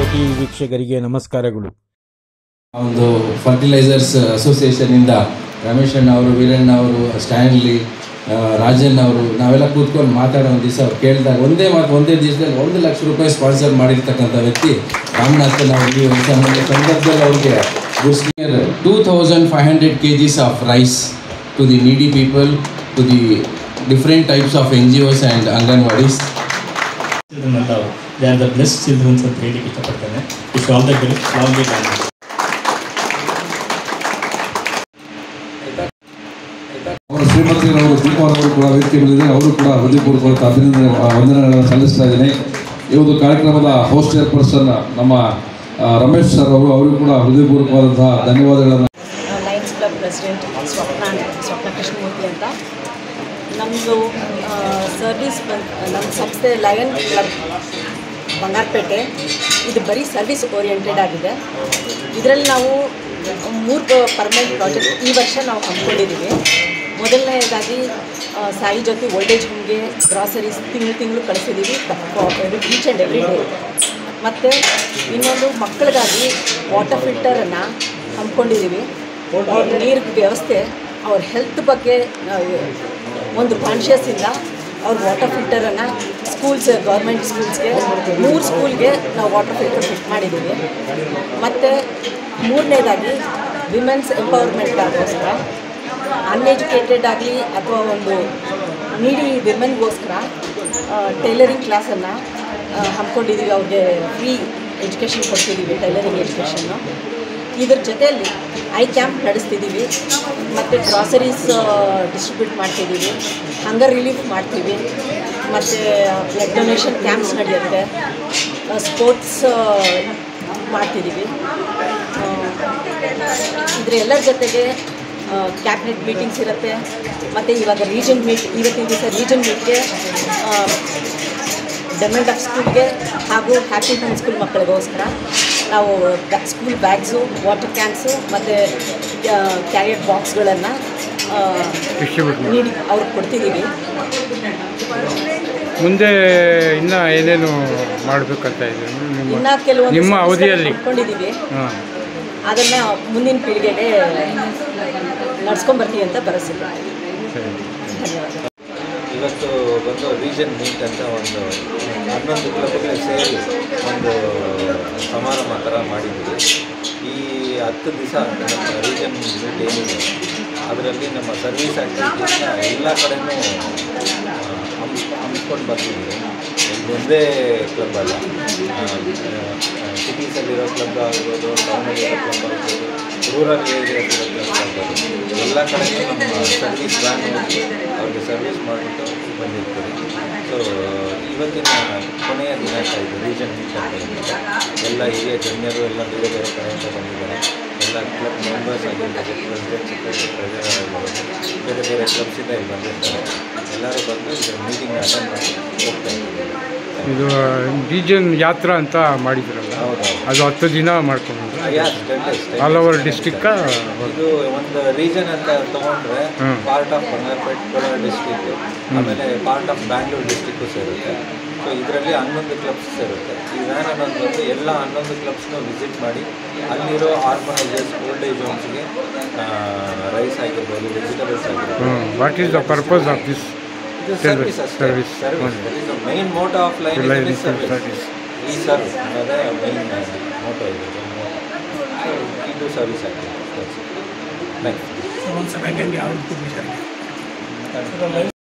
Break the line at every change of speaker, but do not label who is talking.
ಜ್ಯೋತಿ ವೀಕ್ಷಕರಿಗೆ ನಮಸ್ಕಾರಗಳು.
ಒಂದು ಫರ್ಟಿಲೈಸರ್ಸ್ ಅಸೋಸಿಯೇಷನ್ ಇಂದ ರಮೇಶ್ ಅಣ್ಣ ಅವರು, ವೀರಣ್ಣ ಅವರು, ಸ್ಟ್ಯಾನ್ಲಿ, ರಾಜನ್ ಅವರು ನಾವೆಲ್ಲ ಕೂತ್ಕೊಂಡು ಮಾತಾಡೋ ಒಂದು ದಿವಸ ಅವ್ರು ಕೇಳಿದಾಗ ಒಂದೇ ದಿವಸದಲ್ಲಿ 1 ಲಕ್ಷ ರೂಪಾಯಿ ಸ್ಪಾನ್ಸರ್ ಮಾಡಿರ್ತಕ್ಕಂಥ ವ್ಯಕ್ತಿ ರಾಮನಾಥನ್ ಅವರು. ಈ ಒಂದು ಸಂದರ್ಭದಲ್ಲಿ ಅವ್ರಿಗೆ 2500 kgs of rice to the needy people, to the different types of NGOs and Anganwadis.
They are the blessed children ಅಂತ ಹೇಳಲಿಕ್ಕೆ ಇಷ್ಟಪಡ್ತೇನೆ. Wish all the best, long life.
ಶ್ರೀಮತಿಯವರು ದೀಪವರು ಕೂಡ ವೇದಿಕೆ ಬಂದಿದೆ. ಅವರು ಕೂಡ ಹೃದಯಪೂರ್ವಕ ವಂದನೆಗಳನ್ನು ಸಲ್ಲಿಸ್ತಾ ಇದ್ದೀನಿ. ಈ ಒಂದು ಕಾರ್ಯಕ್ರಮದ ಹೋಸ್ಟ್ ಚೇರ್ಪರ್ಸನ್ ನಮ್ಮ ರಮೇಶ್ ಸರ್ ಅವರು, ಅವರಿಗೂ ಕೂಡ ಹೃದಯಪೂರ್ವಕವಾದಂತಹ ಧನ್ಯವಾದಗಳನ್ನು.
ಲಯನ್ಸ್ ಕ್ಲಬ್ ಪ್ರೆಸಿಡೆಂಟ್ ಸ್ವಪ್ನ ಕೃಷ್ಣಮೂರ್ತಿ ಅಂತ. ನಮ್ಮದು ಸರ್ವಿಸ್ ನಮ್ಮ ಸಂಸ್ಥೆ ಲಯನ್ ಕ್ಲಬ್ ಬಂಗಾರಪೇಟೆ, ಇದು ಬರೀ ಸರ್ವಿಸ್ ಓರಿಯೆಂಟೆಡ್ ಆಗಿದೆ. ಇದರಲ್ಲಿ ನಾವು 3 ಪರ್ಮನೆಂಟ್ ಪ್ರಾಜೆಕ್ಟ್ ಈ ವರ್ಷ ನಾವು ಹಮ್ಮಿಕೊಂಡಿದ್ದೀವಿ. ಮೊದಲನೇದಾಗಿ ಸಾಯಿ ಜ್ಯೋತಿ ಓಲ್ಡ್ ಏಜ್ ಹೋಮ್ಗೆ ಗ್ರಾಸರೀಸ್ ತಿಂಗಳು ಕಳಿಸಿದ್ದೀವಿ, ಈಚ್ ಆ್ಯಂಡ್ ಎವ್ರಿ ಡೇ. ಮತ್ತು ಇನ್ನೊಂದು ಮಕ್ಕಳಿಗಾಗಿ ವಾಟರ್ ಫಿಲ್ಟರನ್ನು ಹಮ್ಮಿಕೊಂಡಿದ್ದೀವಿ. ಅವ್ರ ನೀರು ವ್ಯವಸ್ಥೆ, ಅವ್ರ ಹೆಲ್ತ್ ಬಗ್ಗೆ ಒಂದು ಕಾನ್ಷಿಯಸ್ಸಿಂದ ಅವ್ರ ವಾಟರ್ ಫಿಲ್ಟರನ್ನು ಗೌರ್ಮೆಂಟ್ ಸ್ಕೂಲ್ಸ್ಗೆ 3 ಸ್ಕೂಲ್ಗೆ ನಾವು ವಾಟರ್ ಫಿಲ್ಟರ್ ಫಿಟ್ ಮಾಡಿದ್ದೀವಿ. ಮತ್ತು 3ನೇದಾಗಿ ವಿಮೆನ್ಸ್ ಎಂಪವರ್ಮೆಂಟ್ಗೋಸ್ಕರ, ಅನ್ಎಜುಕೇಟೆಡ್ ಆಗಲಿ ಅಥವಾ ಒಂದು ನೀಡಿ ವಿಮೆನ್ಗೋಸ್ಕರ ಟೈಲರಿಂಗ್ ಕ್ಲಾಸನ್ನು ಹಮ್ಮಿಕೊಂಡಿದ್ದೀವಿ. ಅವ್ರಿಗೆ ಫ್ರೀ ಎಜುಕೇಷನ್ ಕೊಡ್ತಿದ್ದೀವಿ, ಟೈಲರಿಂಗ್ ಎಜುಕೇಷನ್ನು. ಇದ್ರ ಜೊತೆಯಲ್ಲಿ ಐ ಕ್ಯಾಂಪ್ ನಡೆಸ್ತಿದ್ದೀವಿ, ಮತ್ತು ಗ್ರಾಸರೀಸ್ ಡಿಸ್ಟ್ರಿಬ್ಯೂಟ್ ಮಾಡ್ತಿದ್ದೀವಿ, ಹಂಗರ್ ರಿಲೀಫ್ ಮಾಡ್ತೀವಿ, ಮತ್ತು ಬ್ಲಡ್ ಡೊನೇಷನ್ ಕ್ಯಾಂಪ್ಸ್ ನಡೆಯುತ್ತೆ, ಸ್ಪೋರ್ಟ್ಸ್ ಮಾಡ್ತಿದ್ದೀವಿ. ಎಲ್ಲರ ಜೊತೆಗೆ ಕ್ಯಾಬಿನೆಟ್ ಮೀಟಿಂಗ್ಸ್ ಇರುತ್ತೆ. ಮತ್ತು ಇವಾಗ ಇವತ್ತಿನ ದಿವಸ ರೀಜನ್ ಮೀಟ್ಗೆ ಡೆಮಂಡ್ ಆಫ್ ಸ್ಕೂಲ್ಗೆ ಹಾಗೂ ಹ್ಯಾಪಿ ಹೋಮ್ ಸ್ಕೂಲ್ ಮಕ್ಕಳಿಗೋಸ್ಕರ ನಾವು ಸ್ಕೂಲ್ ಬ್ಯಾಗ್ಸು, ವಾಟರ್ ಕ್ಯಾನ್ಸು ಮತ್ತು ಕ್ಯಾರಿಯರ್ ಬಾಕ್ಸ್ಗಳನ್ನು ನೀಡಿ ಅವ್ರಿಗೆ ಕೊಡ್ತಿದ್ದೀವಿ.
ಮುಂದೆ ಇನ್ನೂ ಏನೇನು ಮಾಡಬೇಕಂತ ಇದ್ದೀವಿ?
ಇನ್ನೂ ಕೆಲವೊಂದು
ನಿಮ್ಮ ಅವಧಿಯಲ್ಲಿ
ಇಟ್ಕೊಂಡಿದ್ದೀವಿ. ಅದನ್ನು ಮುಂದಿನ ಪೀಳಿಗೆಗೆ ನಡ್ಸ್ಕೊಂಬರ್ತೀವಿ ಅಂತ ಭರವಸೆ. ಧನ್ಯವಾದ.
ಇವತ್ತು ಬಂದು ರೀಜನ್ ಮೀಟ್ ಅಂತ ಒಂದು 11 ಕ್ಲಬ್ಗೆ ಸೇರಿ ಒಂದು ಸಮಾರಂಭ ಥರ ಮಾಡಿದ್ದೀವಿ. ಈ 10 ದಿವಸ ನಮ್ಮ ರೀಜನ್ ಮೀಟ್ ಏನಿದೆ ಅದರಲ್ಲಿ ನಮ್ಮ ಸರ್ವಿಸ್ ಆ್ಯಕ್ಟಿವಿಟೀಸ್ನ ಎಲ್ಲ ಕಡೆಯೂ ಹಮ್ಮಿಕೊಂಡು ಬರ್ತಿದ್ದೀವಿ. ಒಂದೇ ಕ್ಲಬ್ ಅಲ್ಲ, ಸಿಟೀಸಲ್ಲಿರೋ ಕ್ಲಬ್ ಆಗ್ಬೋದು, ಟೌನಲ್ಲಿರೋ ಕ್ಲಬ್ ಆಗ್ಬೋದು, ರೂರಲ್ ಏರಿಯಾದಲ್ಲಿರೋ ಕ್ಲಬ್ ಆಗ್ಬೋದು, ಎಲ್ಲ ಕಡೆಯೂ ನಮ್ಮ ಸರ್ವಿಸ್ ವ್ಯಾನ್ ಹೋಗಿ ಅವ್ರಿಗೆ ಸರ್ವಿಸ್ ಮಾಡಿಬಿಟ್ಟು ಬಂದಿರ್ತೀವಿ. ಸೊ ಇವತ್ತಿನ ಕೊನೆಯ ದಿನಾಂಕ ಇದು ರೀಜನ್ ಮೀಟ್ ಅಂತ. ಎಲ್ಲ ಹಿರಿಯ ಗಣ್ಯರು ಎಲ್ಲ ಬೇರೆ ಬೇರೆ ಕಡೆಯಿಂದ ಬಂದಿದ್ದಾರೆ. ಎಲ್ಲ ಕ್ಲಬ್ ಮೆಂಬರ್ಸ್ ಆಗಿರ್ಬೋದು, ಪ್ರೆಸಿಡೆಂಟ್, ಸೆಕ್ರೆಟರಿ, ಟ್ರೆಜರರ್, ಬೇರೆ ಬೇರೆ ಕ್ಲಬ್ಸಿಂದ ಇಲ್ಲಿ ಬಂದಿರ್ತಾರೆ. ಎಲ್ಲರೂ ಬಂದು ಇದರ ಮೀಟಿಂಗ್ ಅಟೆಂಡ್ ಮಾಡಿ ಹೋಗ್ತಾ ಇದ್ದೀವಿ.
ಇದು ರೀಜನ್ ಯಾತ್ರಾ ಅಂತ ಮಾಡಿದ್ರಲ್ಲ, ಅದು 10 ದಿನ ಮಾಡ್ಕೊಂಡು ಆಲ್ ಓವರ್ ಡಿಸ್ಟಿಕ್.
ಇದು ಒಂದು ರೀಜನ್ ಅಂತ ತೊಗೊಂಡ್ರೆ part of Bangarapete Kolar district, ಆಮೇಲೆ ಪಾರ್ಟ್ ಆಫ್ ಬ್ಯಾಂಗ್ಳೂರು ಡಿಸ್ಟಿಕ್ಕು ಸೇರುತ್ತೆ. ಸೊ ಇದರಲ್ಲಿ 11 ಕ್ಲಬ್ಸ್ ಸೇರುತ್ತೆ. ಈ ವ್ಯಾನ್ ಅನ್ನೋದು ಬಂದು ಎಲ್ಲ 11 ಕ್ಲಬ್ಸ್ನೂ ವಿಸಿಟ್ ಮಾಡಿ ಅಲ್ಲಿರೋ ಆರ್ಗನೈಸರ್ಸ್, ಓಲ್ಡ್ ಏಜ್ ಹೋಮ್ಸ್ಗೆ ರೈಸ್ ಆಗಿರ್ಬೋದು, ವೆಜಿಟೇಬಲ್ಸ್ ಆಗಿರ್ಬೋದು.
What is the purpose of this
service? Main motto of line is service. ಈ ಸರ್ವಿಸ್ ಅನ್ನೋದೇ ಮೇನ್ ಮೋಟೋ ಇದೆ. ಇದು ಸರ್ವಿಸ್ ಆಗಿದೆ. Thank you.